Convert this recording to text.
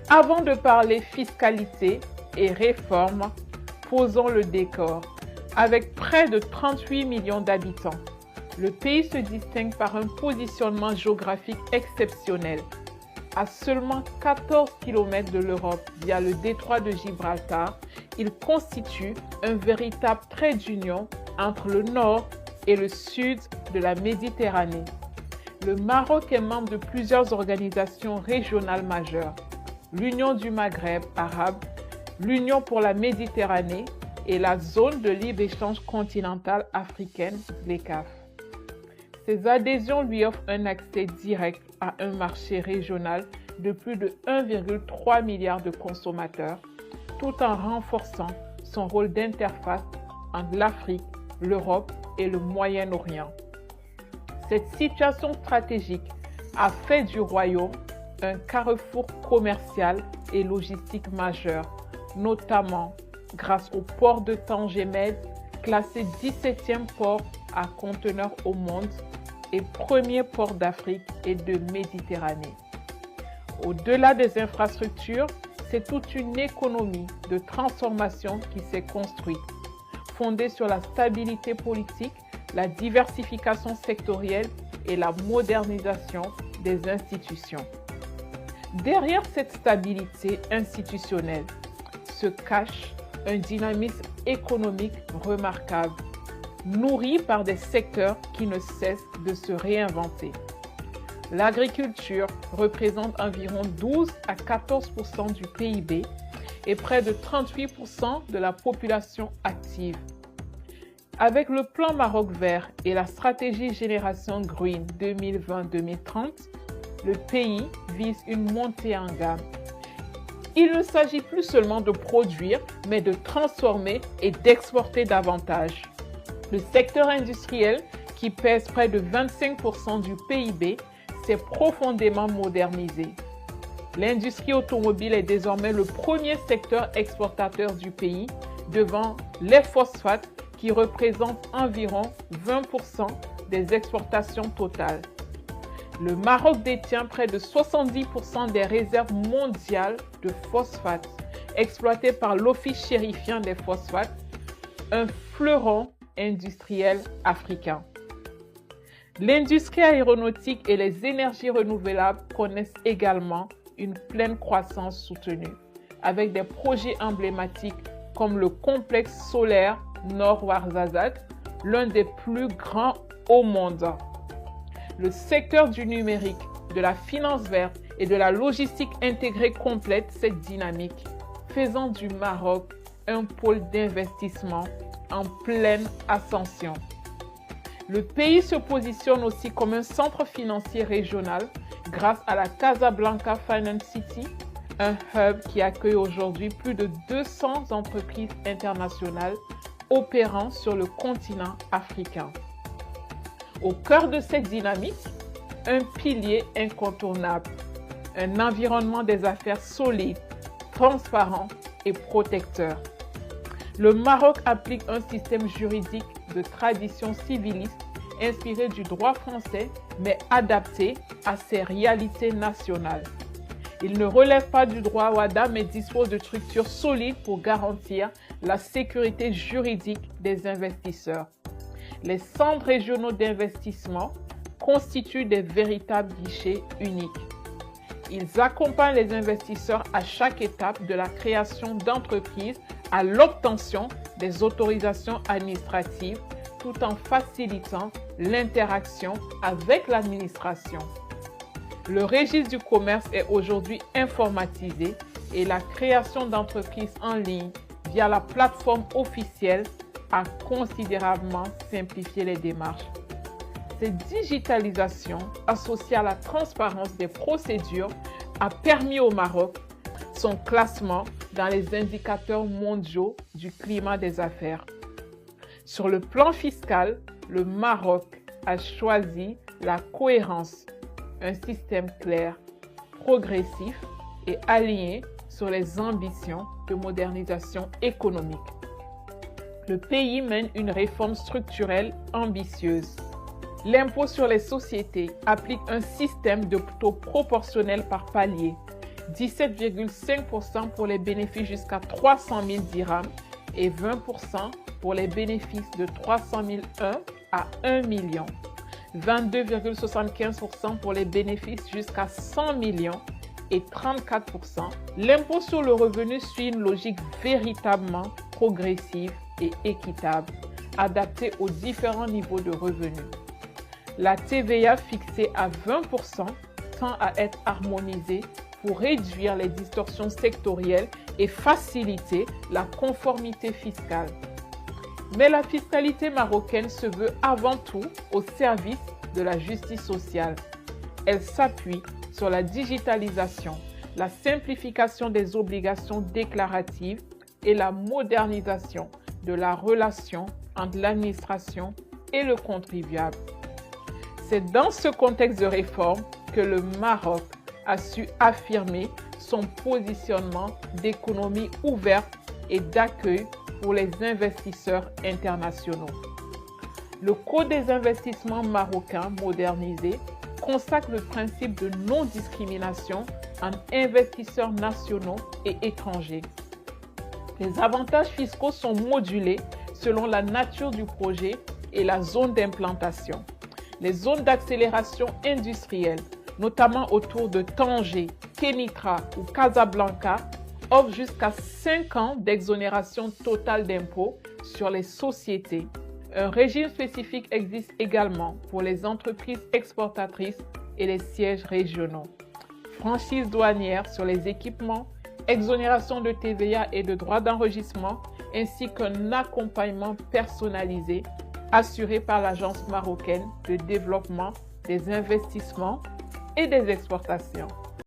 Avant de parler fiscalité et réforme, posons le décor. Avec près de 38 millions d'habitants, le pays se distingue par un positionnement géographique exceptionnel. À seulement 14 km de l'Europe via le détroit de Gibraltar, il constitue un véritable trait d'union entre le nord et le sud de la Méditerranée. Le Maroc est membre de plusieurs organisations régionales majeures, l'Union du Maghreb arabe, l'Union pour la Méditerranée et la zone de libre-échange continentale africaine, l'ECAF. Ces adhésions lui offrent un accès direct à un marché régional de plus de 1,3 milliard de consommateurs, tout en renforçant son rôle d'interface entre l'Afrique, l'Europe et le Moyen-Orient. Cette situation stratégique a fait du royaume un carrefour commercial et logistique majeur, notamment grâce au port de Tanger Med, classé 17e port à conteneurs au monde et premier port d'Afrique et de Méditerranée. Au-delà des infrastructures, c'est toute une économie de transformation qui s'est construite, fondée sur la stabilité politique, la diversification sectorielle et la modernisation des institutions. Derrière cette stabilité institutionnelle se cache un dynamisme économique remarquable, nourri par des secteurs qui ne cessent de se réinventer. L'agriculture représente environ 12 à 14% du PIB et près de 38% de la population active. Avec le plan Maroc vert et la stratégie Génération Green 2020-2030, le pays vise une montée en gamme. Il ne s'agit plus seulement de produire, mais de transformer et d'exporter davantage. Le secteur industriel, qui pèse près de 25% du PIB, s'est profondément modernisé. L'industrie automobile est désormais le premier secteur exportateur du pays, devant les phosphates qui représentent environ 20% des exportations totales. Le Maroc détient près de 70% des réserves mondiales de phosphates exploitées par l'Office chérifien des phosphates, un fleuron industriel africain. L'industrie aéronautique et les énergies renouvelables connaissent également une pleine croissance soutenue, avec des projets emblématiques comme le complexe solaire Nord Ouarzazate, l'un des plus grands au monde. Le secteur du numérique, de la finance verte et de la logistique intégrée complète cette dynamique, faisant du Maroc un pôle d'investissement en pleine ascension. Le pays se positionne aussi comme un centre financier régional grâce à la Casablanca Finance City, un hub qui accueille aujourd'hui plus de 200 entreprises internationales opérant sur le continent africain. Au cœur de cette dynamique, un pilier incontournable, un environnement des affaires solide, transparent et protecteur. Le Maroc applique un système juridique de tradition civiliste inspiré du droit français, mais adapté à ses réalités nationales. Il ne relève pas du droit WADA, mais dispose de structures solides pour garantir la sécurité juridique des investisseurs. Les centres régionaux d'investissement constituent des véritables guichets uniques. Ils accompagnent les investisseurs à chaque étape de la création d'entreprises à l'obtention des autorisations administratives, tout en facilitant l'interaction avec l'administration. Le registre du commerce est aujourd'hui informatisé et la création d'entreprises en ligne via la plateforme officielle a considérablement simplifié les démarches. Cette digitalisation, associée à la transparence des procédures, a permis au Maroc son classement dans les indicateurs mondiaux du climat des affaires. Sur le plan fiscal, le Maroc a choisi la cohérence, un système clair, progressif et aligné sur les ambitions de modernisation économique. Le pays mène une réforme structurelle ambitieuse. L'impôt sur les sociétés applique un système de taux proportionnel par palier. 17,5% pour les bénéfices jusqu'à 300 000 dirhams et 20% pour les bénéfices de 300 001 à 1 million. 22,75% pour les bénéfices jusqu'à 100 millions et 34%. L'impôt sur le revenu suit une logique véritablement progressive et équitable, adaptée aux différents niveaux de revenus. La TVA fixée à 20% tend à être harmonisée pour réduire les distorsions sectorielles et faciliter la conformité fiscale. Mais la fiscalité marocaine se veut avant tout au service de la justice sociale. Elle s'appuie sur la digitalisation, la simplification des obligations déclaratives et la modernisation de la relation entre l'administration et le contribuable. C'est dans ce contexte de réforme que le Maroc a su affirmer son positionnement d'économie ouverte et d'accueil pour les investisseurs internationaux. Le Code des investissements marocains modernisé consacre le principe de non-discrimination entre investisseurs nationaux et étrangers. Les avantages fiscaux sont modulés selon la nature du projet et la zone d'implantation. Les zones d'accélération industrielle, notamment autour de Tanger, Kenitra ou Casablanca, offrent jusqu'à 5 ans d'exonération totale d'impôts sur les sociétés. Un régime spécifique existe également pour les entreprises exportatrices et les sièges régionaux. Franchise douanière sur les équipements, exonération de TVA et de droits d'enregistrement, ainsi qu'un accompagnement personnalisé assuré par l'Agence marocaine de développement des investissements et des exportations.